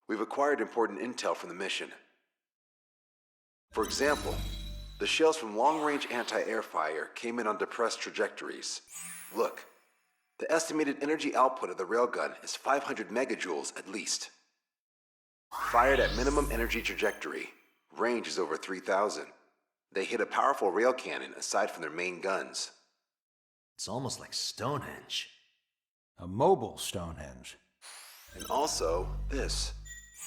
We've acquired important intel from the mission. For example, the shells from long-range anti-air fire came in on depressed trajectories. Look, the estimated energy output of the railgun is 500 megajoules at least. Fired at minimum energy trajectory, range is over 3,000. They hit a powerful rail cannon aside from their main guns. It's almost like Stonehenge. A mobile Stonehenge. And also, this.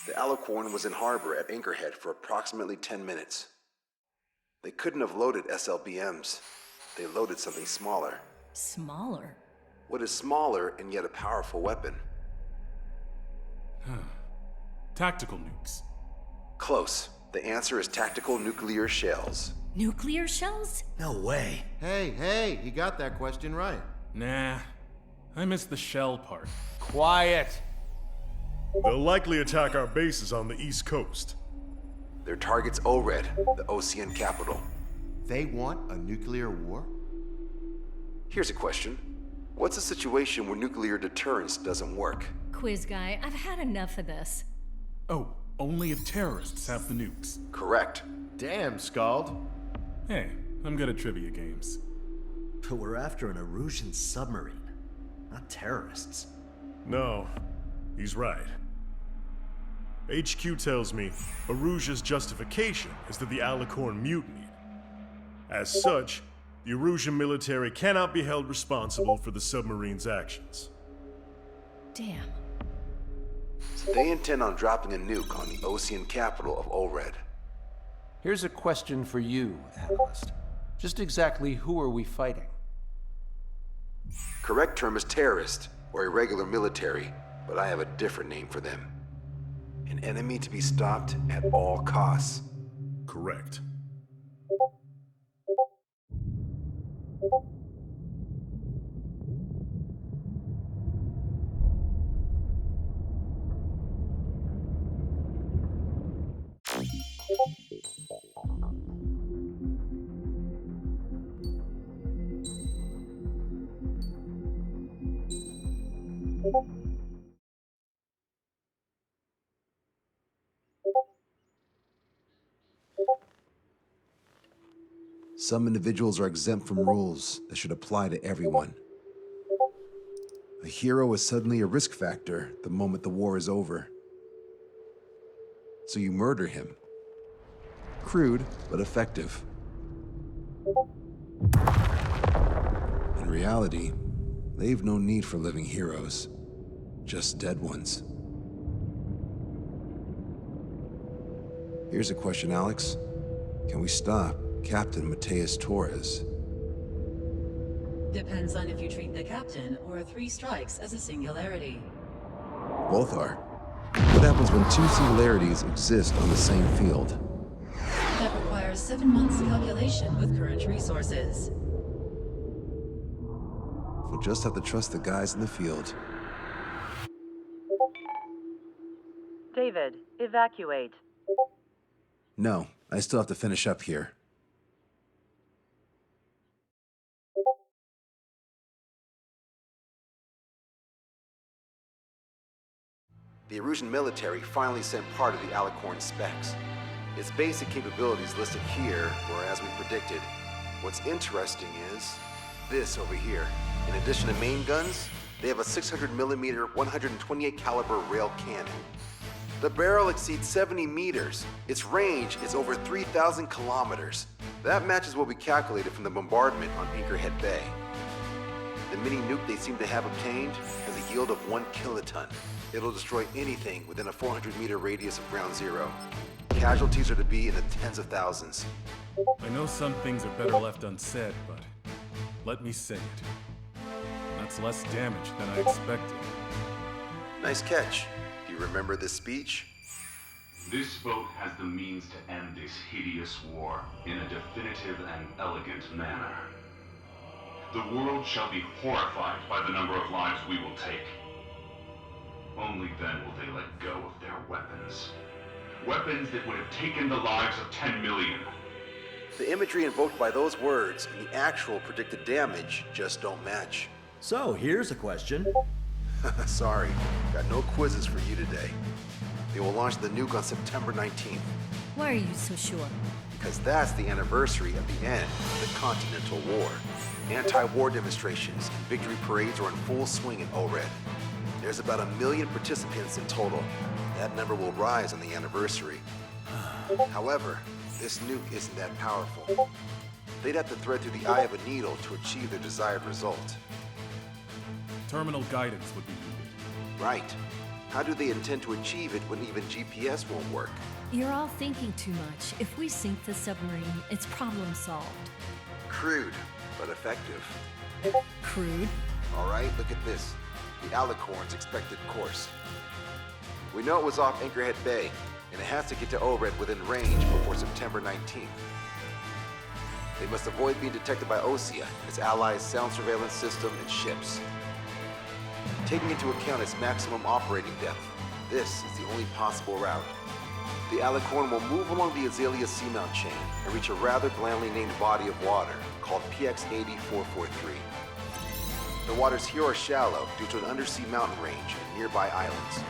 The Alicorn was in harbor at Anchorhead for approximately 10 minutes. They couldn't have loaded SLBMs. They loaded something smaller. Smaller? What is smaller and yet a powerful weapon? Tactical nukes. Close. The answer is tactical nuclear shells. Nuclear shells? No way. Hey, he got that question right. Nah, I missed the shell part. Quiet! They'll likely attack our bases on the East Coast. Their target's ORED, the Ocean capital. They want a nuclear war? Here's a question. What's a situation where nuclear deterrence doesn't work? Quiz guy, I've had enough of this. Oh, only if terrorists have the nukes. Correct. Damn, Scald. Hey, I'm good at trivia games. But we're after an Erusian submarine, not terrorists. No, he's right. HQ tells me Erusia's justification is that the Alicorn mutinied. As such, the Erusian military cannot be held responsible for the submarine's actions. Damn. So they intend on dropping a nuke on the Ocean capital of ORED. Here's a question for you, analyst. Just exactly who are we fighting? Correct term is terrorist, or irregular military, but I have a different name for them. An enemy to be stopped at all costs. Correct. Some individuals are exempt from rules that should apply to everyone. A hero is suddenly a risk factor the moment the war is over. So you murder him. Crude, but effective. In reality, they've no need for living heroes, just dead ones. Here's a question, Alex. Can we stop Captain Mateus Torres? Depends on if you treat the captain or 3 strikes as a singularity. Both are. What happens when 2 singularities exist on the same field? That requires 7 months calculation with current resources. We'll just have to trust the guys in the field. David, evacuate. No, I still have to finish up here. The Erusian military finally sent part of the Alicorn specs. Its basic capabilities listed here were as we predicted. What's interesting is this over here. In addition to main guns, they have a 600mm 128 caliber rail cannon. The barrel exceeds 70 meters. Its range is over 3,000 kilometers. That matches what we calculated from the bombardment on Anchorhead Bay. The mini nuke they seem to have obtained has a yield of 1 kiloton. It'll destroy anything within a 400-meter radius of ground zero. Casualties are to be in the tens of thousands. I know some things are better left unsaid, but let me say it. That's less damage than I expected. Nice catch. Do you remember this speech? This vote has the means to end this hideous war in a definitive and elegant manner. The world shall be horrified by the number of lives we will take. Only then will they let go of their weapons. Weapons that would have taken the lives of 10 million. The imagery invoked by those words and the actual predicted damage just don't match. So, here's a question. Sorry, got no quizzes for you today. They will launch the nuke on September 19th, Why are you so sure? because that's the anniversary of the end of the Continental War. Anti-war demonstrations and victory parades are in full swing in ORED. There's about 1 million participants in total. That number will rise on the anniversary. However, this nuke isn't that powerful. They'd have to thread through the eye of a needle to achieve their desired result. Terminal guidance would be needed. Right. How do they intend to achieve it when even GPS won't work? You're all thinking too much. If we sink the submarine, it's problem solved. Crude, but effective. Crude? All right, look at this. The Alicorn's expected course. We know it was off Anchorhead Bay, and it has to get to ORED within range before September 19th. They must avoid being detected by Osea, its allies' sound surveillance system, and ships. Taking into account its maximum operating depth, this is the only possible route. The Alicorn will move along the Azalea Seamount chain and reach a rather blandly named body of water called PX-8443. The waters here are shallow due to an undersea mountain range and nearby islands.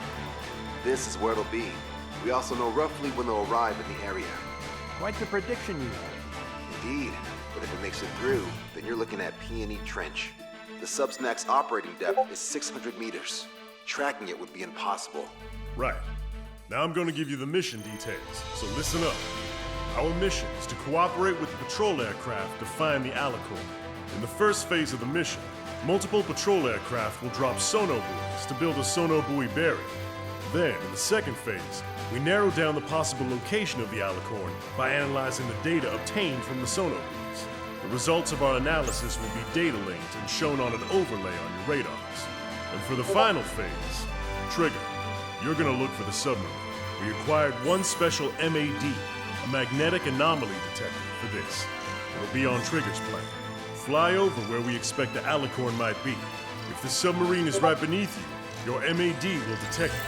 This is where it'll be. We also know roughly when they'll arrive in the area. Quite the prediction you have. Indeed, but if it makes it through, then you're looking at P&E Trench. The Subsnack's operating depth is 600 meters. Tracking it would be impossible. Right. Now I'm gonna give you the mission details, so listen up. Our mission is to cooperate with the patrol aircraft to find the Alicorn. In the first phase of the mission, multiple patrol aircraft will drop sonobuoys to build a sonobuoy barrier. Then, in the second phase, we narrow down the possible location of the Alicorn by analyzing the data obtained from the sonobuoys. The results of our analysis will be data linked and shown on an overlay on your radars. And for the final phase, Trigger, you're gonna look for the submarine. We acquired one special MAD, a magnetic anomaly detector, for this. It'll be on Trigger's plane. Fly over where we expect the Alicorn might be. If the submarine is right beneath you, your MAD will detect it.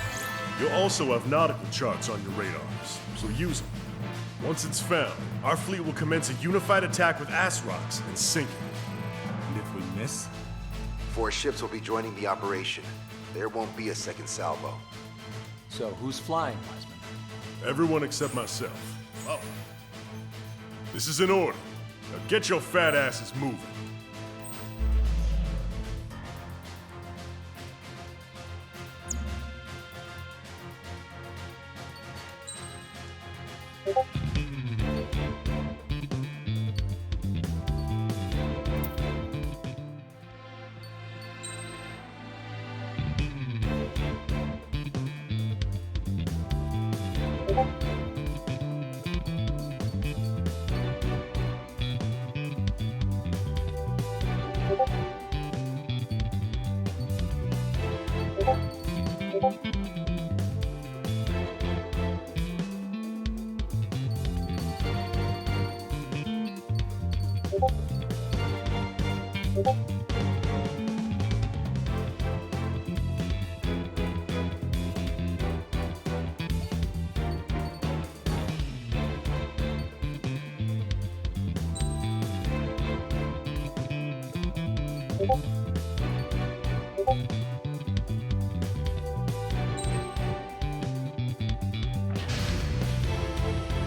You'll also have nautical charts on your radars, so use them. Once it's found, our fleet will commence a unified attack with ass rocks and sink it. And if we miss? 4 ships will be joining the operation. There won't be a second salvo. So who's flying, Wiseman? Everyone except myself. Oh. This is an order. Now get your fat asses moving.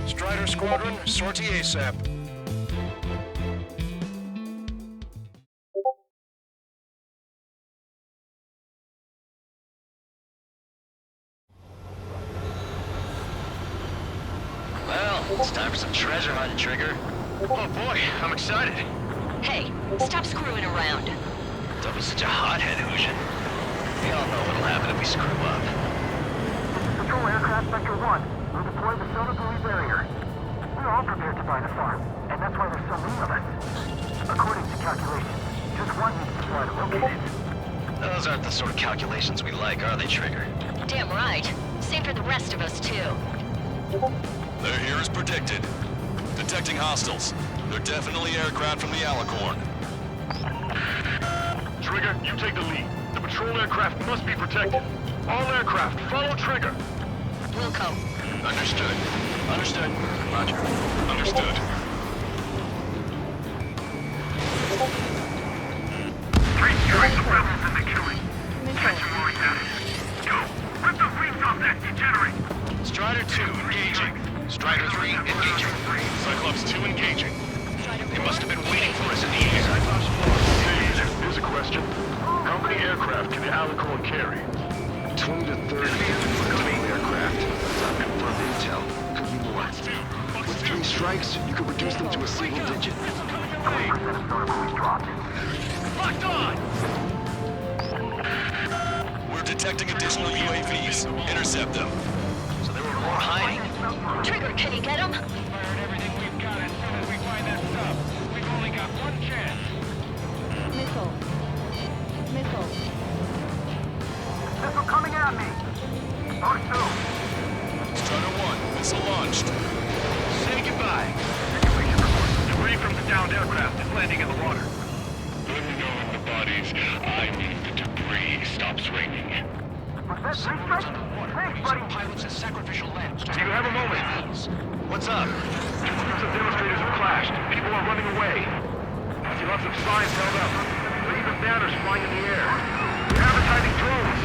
Strider Squadron, sortie ASAP. Well, it's time for some treasure hunt, Trigger. Oh boy, I'm excited. Hey, stop screwing around. Don't be such a hothead, Ocean. We all know what'll happen if we screw up. Patrol aircraft Sector 1. We'll deploy the sonobuoy barrier. We're all prepared to buy the farm, and that's why there's so many of us. According to calculations, just one needs to fly to locate it. Those aren't the sort of calculations we like, are they, Trigger? Damn right. Same for the rest of us, too. They're here as predicted. Detecting hostiles. They're definitely aircraft from the Alicorn. Trigger, you take the lead. The patrol aircraft must be protected. All aircraft, follow Trigger. Wilco. Understood. Understood. Roger. Understood. Three strikes of rebels in the killing. Catch them while we can. Go! Rip those wings off that degenerate! Strider 2 engaging. Strider 3 engaging. Cyclops 2 engaging. They must have been waiting for us in the air. Cyclops 4. Here's a question. How many aircraft can the Alicorn carry? 20 to 30 patrol aircraft. That's unconfirmed intel. Could be more. With 3 strikes, you could reduce them to a single digit. 20% of sonar buoys dropped. Locked on! We're detecting additional UAVs. Intercept them. So there were more hiding. Trigger, can you get him? Fired everything we've got as soon as we find that sub. We've only got one chance. Missile. Missile. Missile coming at me. R2. Strider 1, missile launched. Say goodbye. Situation report. Debris from the downed aircraft is landing in the water. Good knowing the bodies. I mean the debris stops raining. Was that 3 strikes? Thanks, buddy. Pilots as sacrificial lambs. Do you have a moment? What's up? Two groups of demonstrators have clashed. People are running away. I see lots of signs held up. There are even banners flying in the air. They're advertising drones.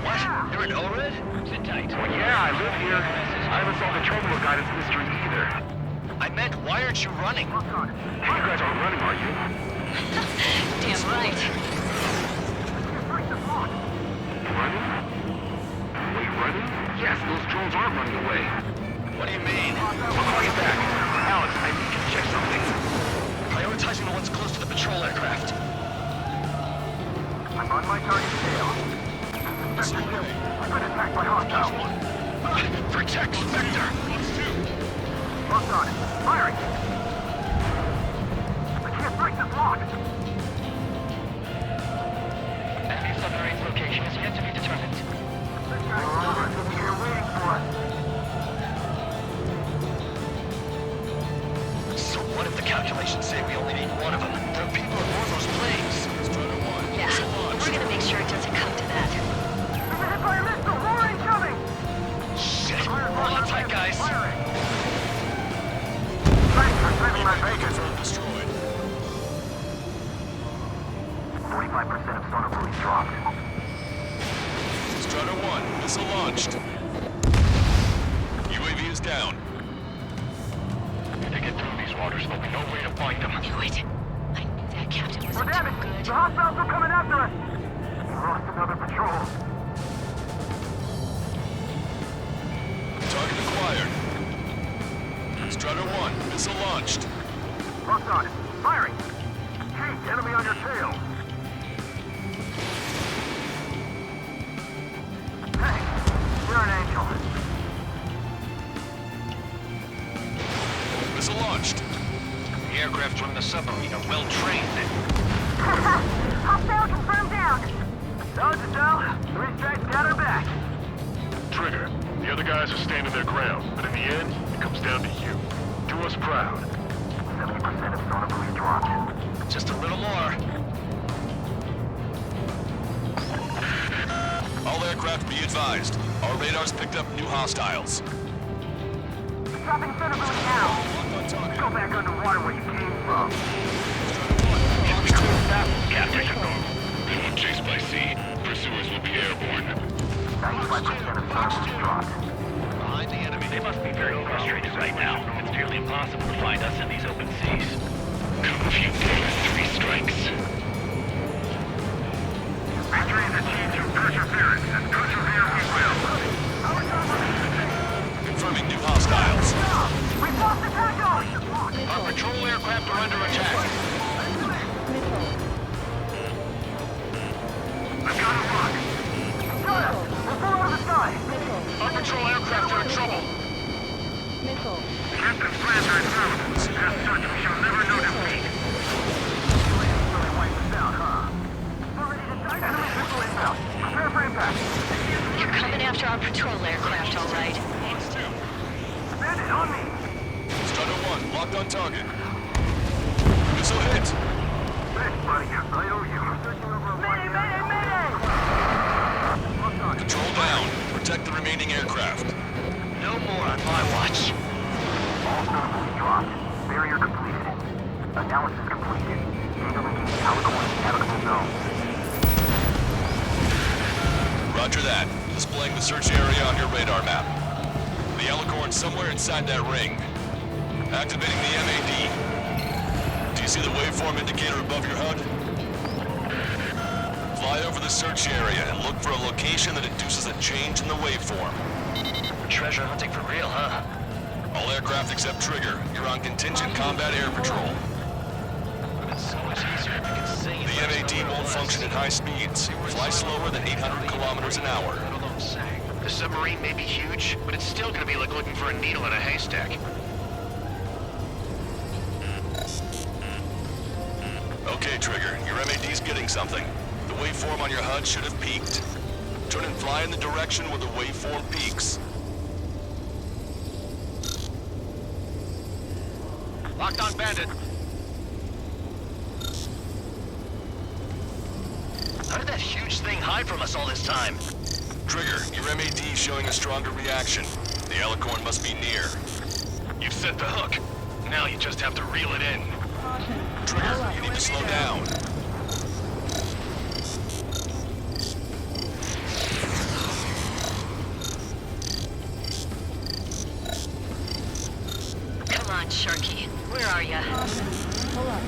What? You're in ORED? Sit tight. Well, yeah, I live here. I haven't solved the terminal guidance mystery either. I meant, why aren't you running? Hey, you guys aren't running, are you? Damn right. Running? Wait, running? Yes, those drones are running away. What do you mean? I'll call you back. Alex, I need you to check something. Prioritizing the ones close to the patrol aircraft. I'm on my target tail. Spectre 2. I've been attacked by hostiles. Protect Spectre. Locked on. Firing. I can't break this lock. Enemy submarine's location is yet to be determined. This guy's sitting here waiting for us. So what if the calculations say we only need one of them? There are people aboard those planes. Strider 1, Yeah, missile we're launched. gonna make sure it doesn't come to that. We've been hit by a missile. More incoming. Shit. Hold on tight, guys. Firing. Thanks for saving my bacon. Destroyed. 45% of sonar buoys dropped. Strider 1, missile launched. UAV is down. If they get through these waters, there'll be no way to find them. I knew it. I knew that captain We're wasn't too damaged. good. The hostiles are coming after us. We lost another patrol. Target acquired. Strider 1, missile launched. Locked on. Firing. Chief, enemy on your tail. Hey, you're an angel. Missile launched. The aircraft from the submarine are well trained. Hostile confirmed down. Dodge it down. 3 strikes got her back. Trigger, the other guys are standing their ground, but in the end, it comes down to you. Do us proud. 70% of sonar buoys dropped. Just a little more. All aircraft be advised. Our radars picked up new hostiles. Dropping sonar buoy now. Go back underwater where you came from. Captain. They won't chase by sea. Pursuers will be airborne. 95% of sonar buoys dropped. Behind the enemy. They must be very frustrated right now. It's nearly impossible to find us in these open seas. Come if you dare, 3 strikes. Victory is achieved through perseverance, and persevere we will. Confirming new hostiles. We've lost the tackle! Our patrol aircraft are under attack. Missile. I've got a lock. Got it! We'll pull out of the side! Missile. Our patrol aircraft are in trouble. Missile. Captain's plans are approved. As such, we shall never know defeat. Really wiped us out, huh? We're ready to die. Enemy missile inbound. Prepare for impact. You're coming after our patrol aircraft, all right. Bandit, on me! Strider 1, locked on target. Missile hit. Thanks, buddy. I owe you. I'm searching over a mayday, mayday, mayday! Locked on. Control down. Protect the remaining aircraft. No more on my watch. All sonar buoys dropped. Barrier completed. Analysis completed. Data linking the Alicorn navigable zone. Roger that. Displaying the search area on your radar map. The Alicorn's somewhere inside that ring. Activating the MAD. Do you see the waveform indicator above your HUD? Fly over the search area and look for a location that induces a change in the waveform. Treasure hunting for real, huh? All aircraft except Trigger, you're on contingent combat air patrol. It's so much easier if you can sing. The MAD won't function at high speeds. Fly slower than 800 kilometers an hour. I don't know what I'm saying. The submarine may be huge, but it's still gonna be like looking for a needle in a haystack. Okay, Trigger, your MAD's getting something. The waveform on your HUD should have peaked. Turn and fly in the direction where the waveform peaks. Locked on Bandit. How did that huge thing hide from us all this time? Trigger, your MAD's showing a stronger reaction. The Alicorn must be near. You've set the hook. Now you just have to reel it in. Trigger, you need to slow down. Come on, Sharky. Where are ya? Pull up.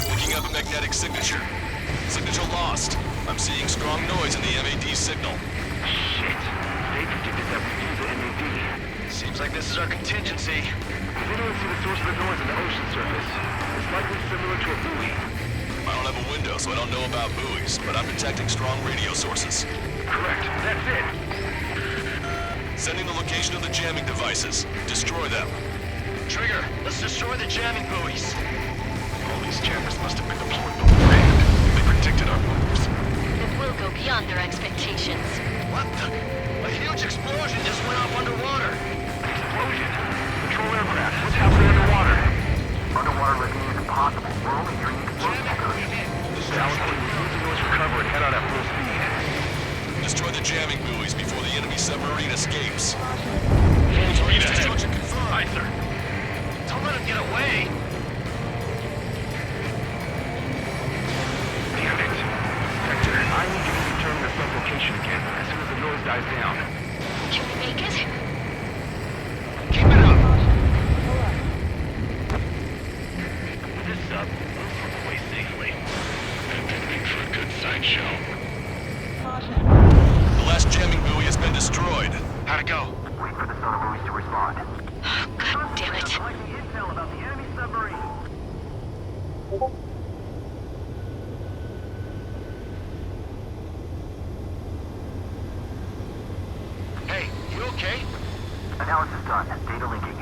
Picking up a magnetic signature. Signature lost. I'm seeing strong noise in the MAD signal. Shit. They predicted that we'd use the MAD. Seems like this is our contingency. If anyone see the source of the noise on the ocean surface, it's likely similar to a buoy. I don't have a window, so I don't know about buoys, but I'm detecting strong radio sources. Correct. That's it. Sending the location of the jamming devices. Destroy them. Trigger, let's destroy the jamming buoys. All these jammers must have been deployed beforehand. They predicted our moves. It will go beyond their expectations. What the? A huge explosion just went off underwater. Explosion. Patrol aircraft. What's happening underwater? Underwater reckoning is impossible. We're only hearing explosion echoes. The Alicorn will use the noise for cover and head out at full speed. Destroy the jamming buoys before the enemy submarine escapes. Full speed ahead. Destruction confirmed. Aye, sir. Don't let him get away. Damn it. Hector, I need you to determine the sub-location again as soon as the noise dies down. Can we make it? Keep it up. This sub moves away safely. And then make for a good sideshow. The last jamming buoy has been destroyed. How'd it go? Wait for the sonar buoys to respond. God damn it. Finding intel about the enemy submarine. Hey, you okay? Analysis done. Data linking.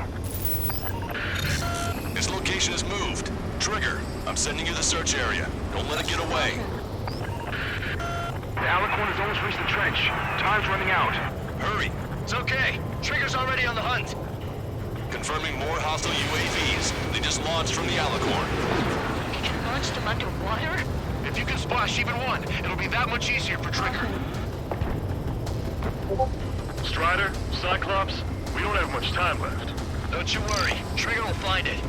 Its location is moved. Trigger, I'm sending you the search area. Don't let it get away. The Alicorn has almost reached the trench. Time's running out. Hurry. It's okay. Trigger's already on the hunt. Confirming more hostile UAVs. They just launched from the Alicorn. We can launch them underwater? If you can splash even one, it'll be that much easier for Trigger. Strider, Cyclops, we don't have much time left. Don't you worry. Trigger will find it.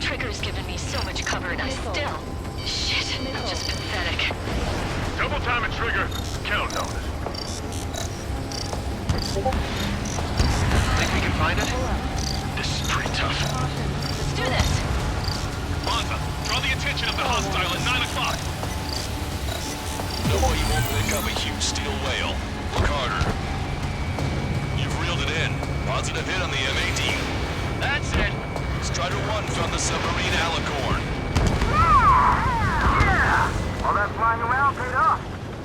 Trigger's given me so much cover and I still... Shit, I'm just pathetic. Double time it, Trigger. Count on it. Think we can find it? This is pretty tough. Let's do this. Monza, draw the attention of the hostile at 9 o'clock. No way you won't pick up a huge steel whale. Look harder. You've reeled it in. Positive hit on the MAD. That's it. Strider 1 found the submarine Alicorn. Yeah! All that flying around paid off.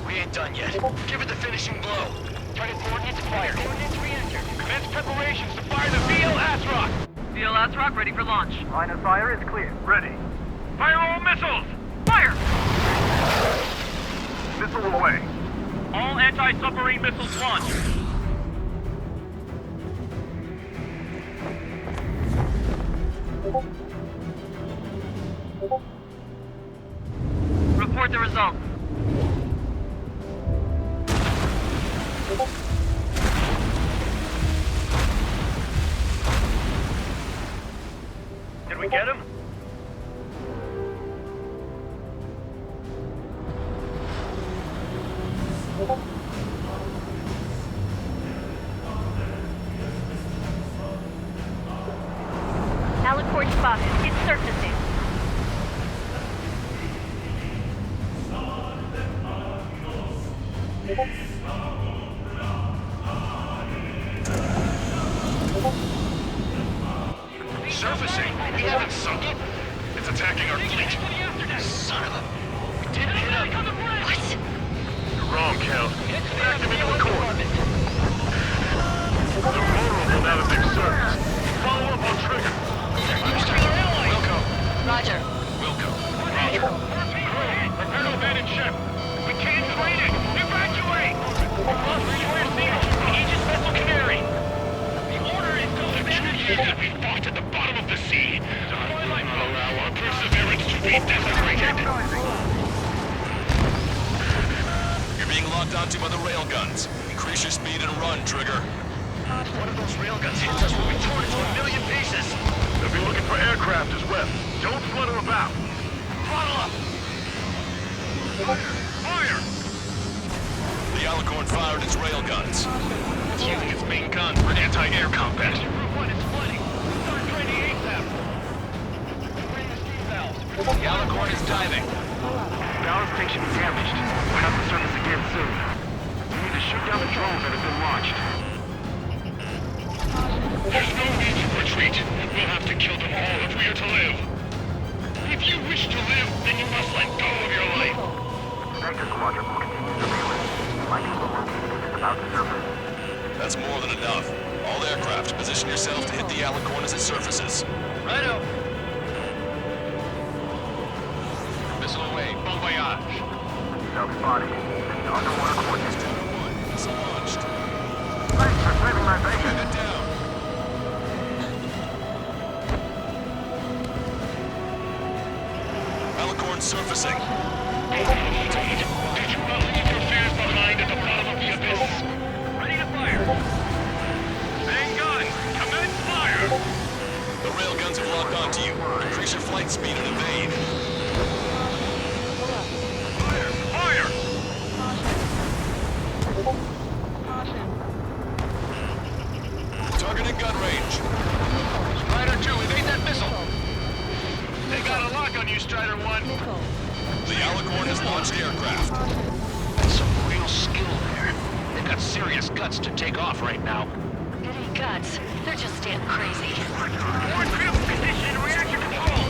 We ain't done yet. Give it the finishing blow. Target coordinates acquired. Coordinates re-entered. Commence preparations to fire the VL Asrock. VL Rock ready for launch. Line of fire is clear. Ready. Fire all missiles. Fire! Missile away. All anti-submarine missiles launched. Report the results. Did we get him? spotted. It's surfacing. Surfacing? We haven't sunk it. It's attacking our fleet. Son of a... We didn't hit him. What? You're wrong, Cal. Back them into the core. They're vulnerable now that they've surfaced. Follow up on trigger. Wilco. Roger. Wilco. Roger. Prepare to abandon ship. We can't fight it. Evacuate! Destroyer Seagull. Aegis Vessel Canary. The order is to abandon ship. We fought at the bottom of the sea. I will not allow our perseverance to be desecrated. You're being locked onto by the railguns. Increase your speed and run, Trigger. One of those railguns hits us, we'll be torn into a million pieces. They'll be looking for aircraft as well. Don't flutter about. Throttle up! Fire! The Alicorn fired its railguns. It's using its main gun for anti-air combat. Group 1 is flooding. Start training ASAP. Bring the steam valves. The Alicorn is diving. Ballast tank should be damaged. We'll have to surface again soon. We need to shoot down the drones that have been launched. There's no need to retreat. We'll have to kill them all if we are to live. If you wish to live, then you must let go of your life. Vector Squadron will continue surveillance. My people located is about to surface. That's more than enough. All aircraft, position yourself to hit the Alicorn as it surfaces. Righto. Missile away. Bon voyage. Self-spotted. Underwater coordinates. It's launched. Thanks for saving my bacon. Get down. Alicorn surfacing. Did you not leave your fears behind at the bottom of the abyss? Ready to fire. Main gun, commence fire. The railguns have locked onto you. Increase your flight speed and evade. Fire! Fire! Target in gun range. Strider 2, evade that missile. They got a lock on you, Strider 1. The Alicorn has launched aircraft. That's some real skill there. They've got serious guts to take off right now. It ain't guts. They're just damn crazy. Forward field position, reactor control.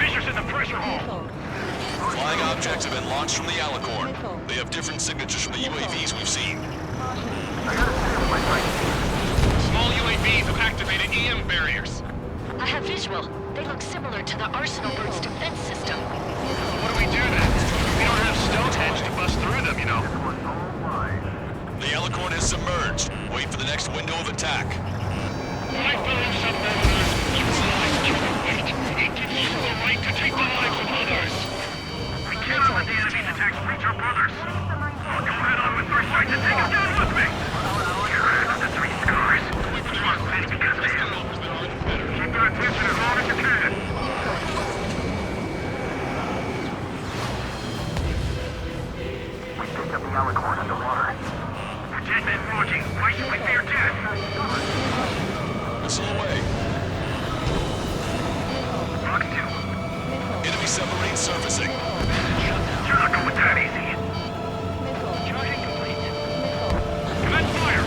Fissures in the pressure hull. Flying objects have been launched from the Alicorn. They have different signatures from the UAVs we've seen. Small UAVs have activated EM barriers. I have visual. They look similar to the Arsenal Bird's defense system. What do we do then? We don't have Stonehenge to bust through them, you know. The Alicorn is submerged. Wait for the next window of attack. My fellow submariners, utilize human weight. It gives you the right to take the lives of others. We cannot let the enemy's attacks reach our brothers. I'll go head on with first strike to take us down with me. The 3 scars. Trust me because they have. Keep your attention as long as you can. We picked up the Alicorn underwater. Dead men launching. Why should we fear death? Missile away. Box 2. Enemy submarine surfacing. You're not going that easy. Charging complete. Commence fire.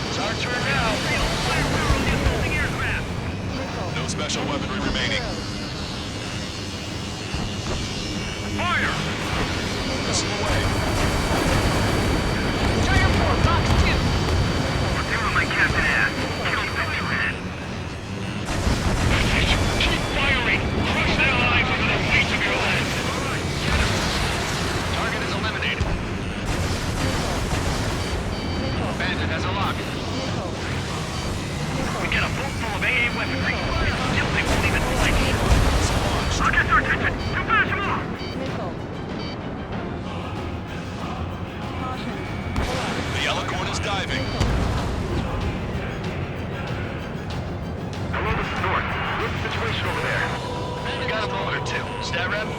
It's our turn now. Firepower on the assaulting aircraft. No special weaponry remaining. Fire! Missile away. Strider 4, box 2. Give him my captain ass. Kill Victor. Keep firing. Crush their lives under the weight of your lead. Target is eliminated. Bandit has a lock. We get a boat full of AA weaponry. Still, they won't even flinch. I'll get their attention. You finish them off. The Alicorn is diving. Hello, this is North. What's the situation over there? We got a moment or two. Stat rep? The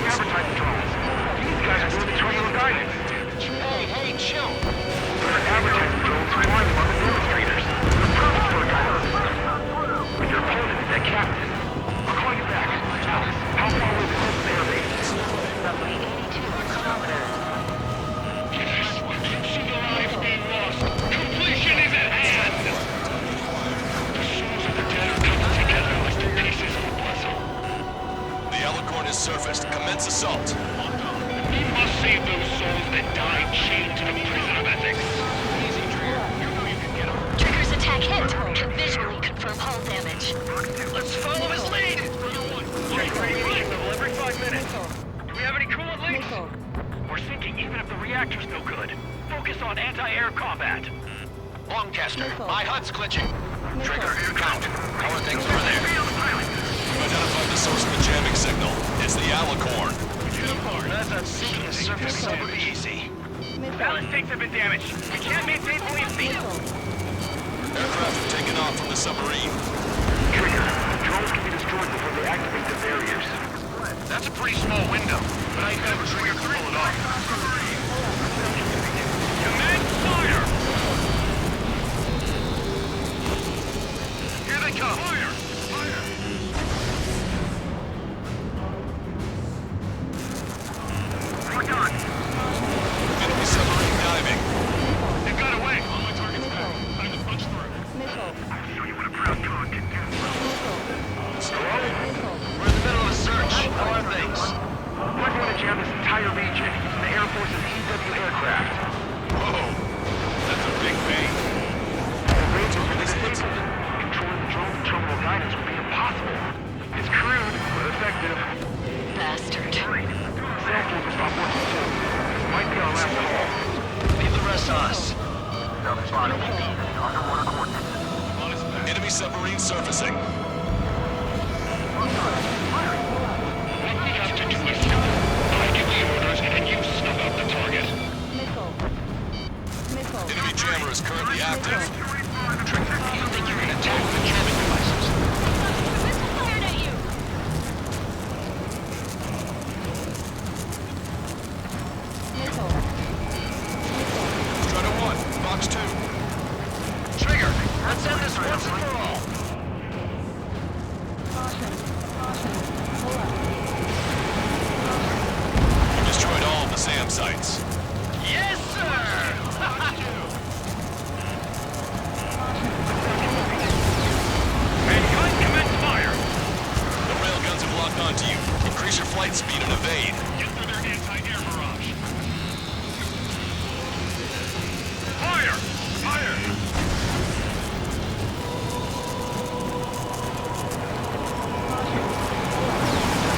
advertising drones. These guys are doing the terminal guidance. Hey, chill. They're advertising drones flying among the demonstrators. They're perfect for a guy like us. But your opponent is that captain. has surfaced. Commence assault. We must save those souls that died chained to the prison of ethics. Easy, Trigger. You know you can get him. Trigger's attack hit. Can visually confirm hull damage. Let's follow his lead! Check radiation level every 5 minutes. Do we have any coolant leaks? We're sinking even if the reactor's no good. Focus on anti-air combat. Longcaster, my HUD's glitching. Trigger, count. How are things over there? You've identified the source of the jamming signal. It's the Alicorn. That's not seeing the surface so easy. Ballast tanks have been damaged. We can't maintain buoyancy. Aircraft have taken off from the submarine. Trigger, drones can be destroyed before they activate the barriers. That's a pretty small window, but I ain't got a trigger to pull it off. Command fire! Here they come! Fire! Fire! We're done. Enemy submarine diving. They got away. On my target's back. Time to punch through. I'll show you what a proud dog can do. Hello? We're in the middle of a search. How are things? We're going to jam this entire region using the Air Force's EW aircraft. Whoa! That's a big bang. The range is really disabled. Controlling the drone from terminal guidance will be impossible. It's crude, but effective. Bastard. Cell phone will stop working too. This might be our last call. Leave the rest to us. Southern bottom. Underwater coordinates. Enemy submarine surfacing. What we have to do is I give the orders and you snuff out the target. Enemy jammer is currently active. Trigger, you think you can attack the jamming devices? Missile fired at you! Strider 1, Box 2. Trigger, let's end this once and for all. You destroyed all of the SAM sites. Yes, sir! Mankind commence fire. The railguns have locked onto you. Increase your flight speed and evade. Get through their anti-air barrage. Fire! Fire!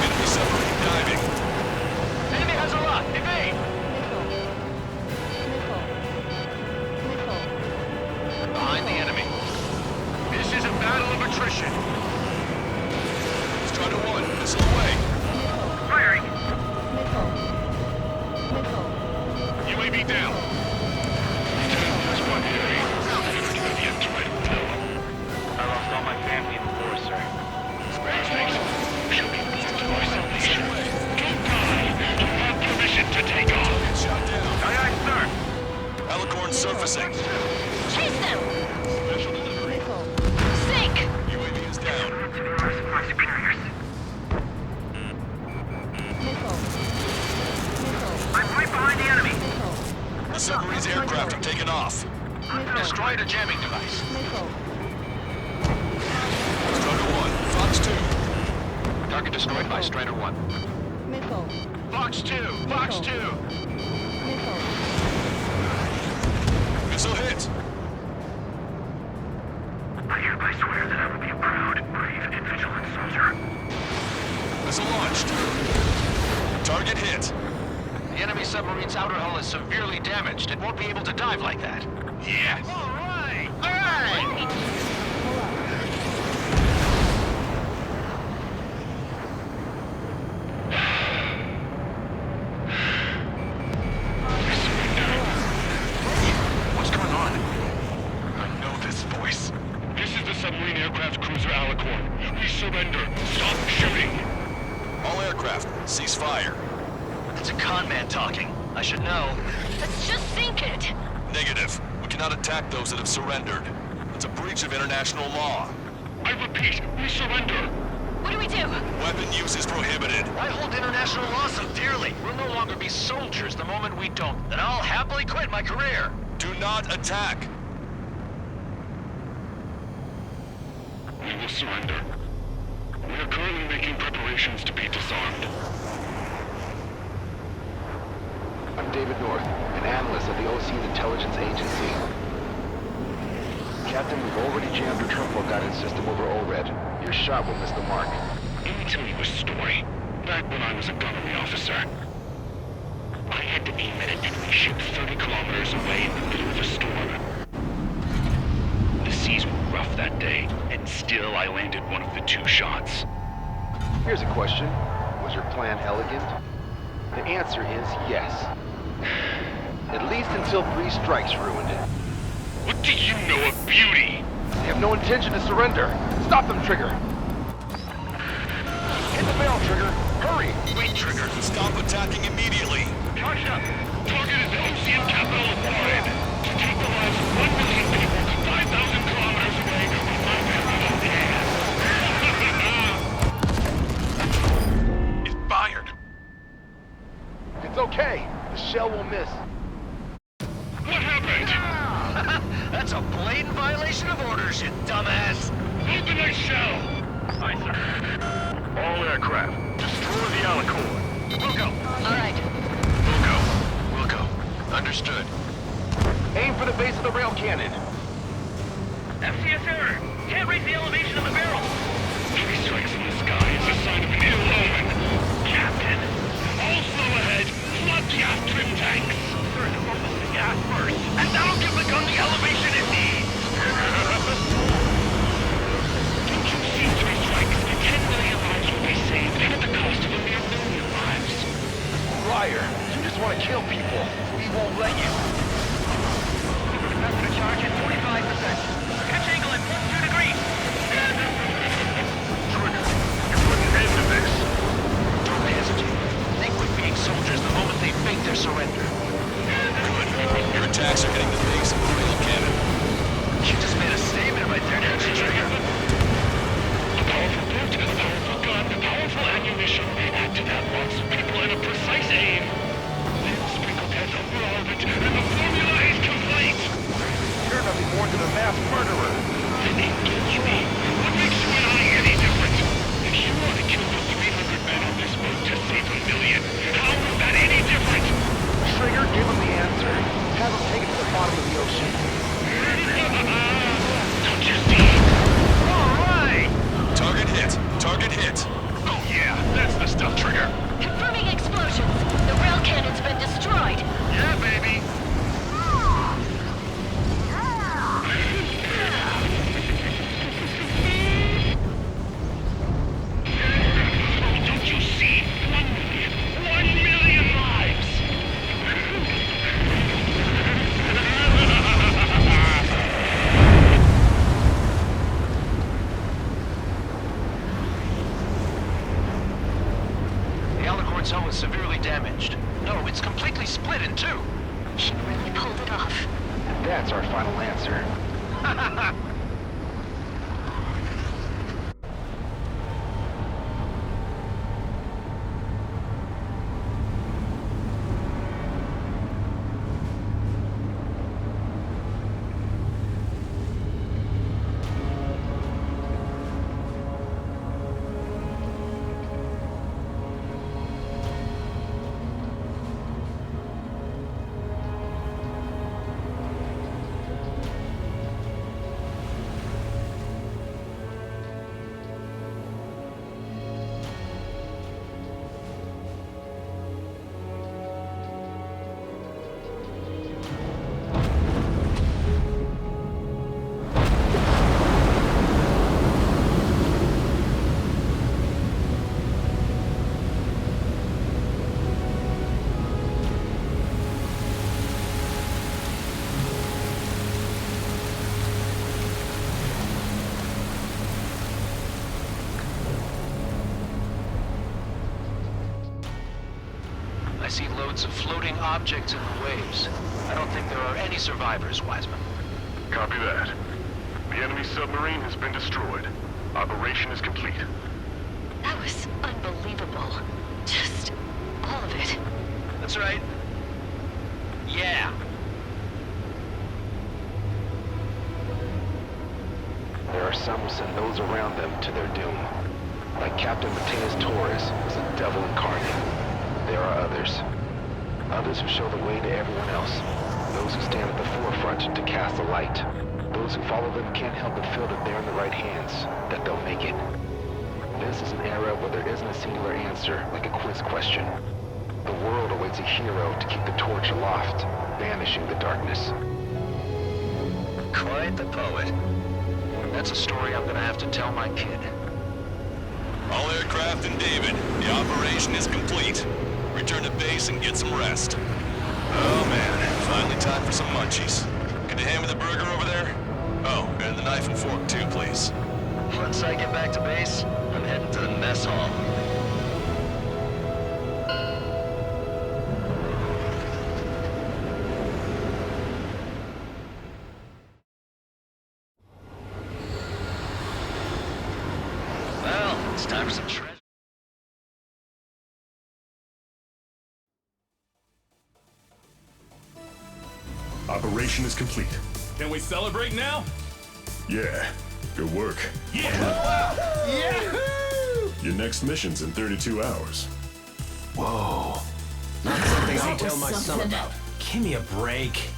Enemy submarine diving. Enemy has a lock. Evade! Behind the enemy. This is a battle of attrition. Strider 1, missile away. Firing! UAV down. I lost all my family in the war, sir. We shall be means to our salvation. Don't die! You have permission to take off. Shot down. Aye, aye, sir. Alicorn surfacing. Chase them! Special delivery. Sink! UAV is down. My superiors. I'm right behind the enemy. The submarine's aircraft have taken off. Destroyed a jamming device. Strider 1, Fox 2. Target destroyed by Strider 1. Fox 2! Fox 2! Missile hit. I hereby swear that I will be a proud, brave, and vigilant soldier. Missile launched. Target hit. The enemy submarine's outer hull is severely damaged. It won't be able to dive like that. Yes! All right! All right! What's going on? I know this voice. This is the submarine aircraft cruiser Alicorn. We surrender. Stop shooting. All aircraft, cease fire. It's a con man talking. I should know. Let's just sink it! Negative. We cannot attack those that have surrendered. It's a breach of international law. I repeat, we surrender. What do we do? Weapon use is prohibited. I hold international law so dearly. We'll no longer be soldiers the moment we don't. Then I'll happily quit my career. Do not attack. We will surrender. We are currently making preparations to be disarmed. I'm David North, an analyst at the OC's intelligence agency. Captain, we've already jammed your turbo guidance system over ORED. Your shot will miss the mark. Let me tell you a story. Back when I was a gunnery officer, I had to aim at an enemy ship 30 kilometers away in the middle of a storm. The seas were rough that day, and still I landed one of the 2 shots. Here's a question. Was your plan elegant? The answer is yes. At least until 3 strikes ruined it. What do you know of beauty? They have no intention to surrender. Stop them, Trigger! Hit the barrel, Trigger! Hurry! Wait, Trigger. Stop attacking immediately. Charge up! Target is the OCN capital of Warren. To take the lives of 1 million people 5,000 kilometers away from my family of dead. It fired. It's okay. The shell will miss. What happened? That's a blatant violation of orders, you dumbass! Load the next shell! Aye, sir. All aircraft, destroy the Alicorn. We'll go. All right. We'll go. Understood. Aim for the base of the rail cannon. FCS error. Can't raise the elevation of the barrel. 3 strikes in the sky is a sign of an ill omen. Captain, all slow ahead. Flood the aft trim tanks. Sir, focus the gas first. And that'll give the gun the elevation it needs. Don't you see 3 strikes? 10 million lives will be saved at the cost of a mere 1,000,000 lives. Liar. You just want to kill people. We won't let you. Capacity charge at 45%. Pitch angle at +2 degrees. Trigger, you put an end to this. Don't hesitate. They quit being soldiers the moment they fake their surrender. Your attacks are hitting the base of the rail cannon. You just made a statement right there, didn't you, Trigger? A powerful boat, a powerful gun, powerful ammunition. Add to that lots of people and a precise aim. Then sprinkle that over all of it, and the formula is complete. You're nothing more than a mass murderer. Then engage me. What makes you and I any different? If you want to kill the 300 men on this boat to save 1 million, how is that any different? Trigger, give him the answer. Have him take it to the bottom of the ocean. Don't you see? All right! Target hit. Target hit. Oh yeah, that's the stuff, Trigger. Confirming explosions. The rail cannon's been destroyed. Yeah, baby. Don't you see? 1 million. 1 million lives! The Alicorn's hull is severely damaged. No, it's completely split in 2. He really pulled it off. And that's our final answer. I see loads of floating objects in the waves. I don't think there are any survivors, Wiseman. Copy that. The enemy submarine has been destroyed. Operation is complete. That was unbelievable. Just all of it. That's right. Yeah. There are some who send those around them to their doom. Captain Mateus Torres was a devil incarnate. There are others. Others who show the way to everyone else. Those who stand at the forefront to cast the light. Those who follow them can't help but feel that they're in the right hands, that they'll make it. This is an era where there isn't a singular answer, like a quiz question. The world awaits a hero to keep the torch aloft, banishing the darkness. Quite the poet. That's a story I'm gonna have to tell my kid. All aircraft and David, the operation is complete. Return to base and get some rest. Oh man, finally time for some munchies. Can you hand me the burger over there? Oh, and the knife and fork too, please. Once I get back to base, I'm heading to the mess hall. Well, it's time for some treasure. Operation is complete. Can we celebrate now? Yeah, good work. Yeah! Yahoo! Your next mission's in 32 hours. Whoa. Not something I'll That was tell my son something. about. Give me a break.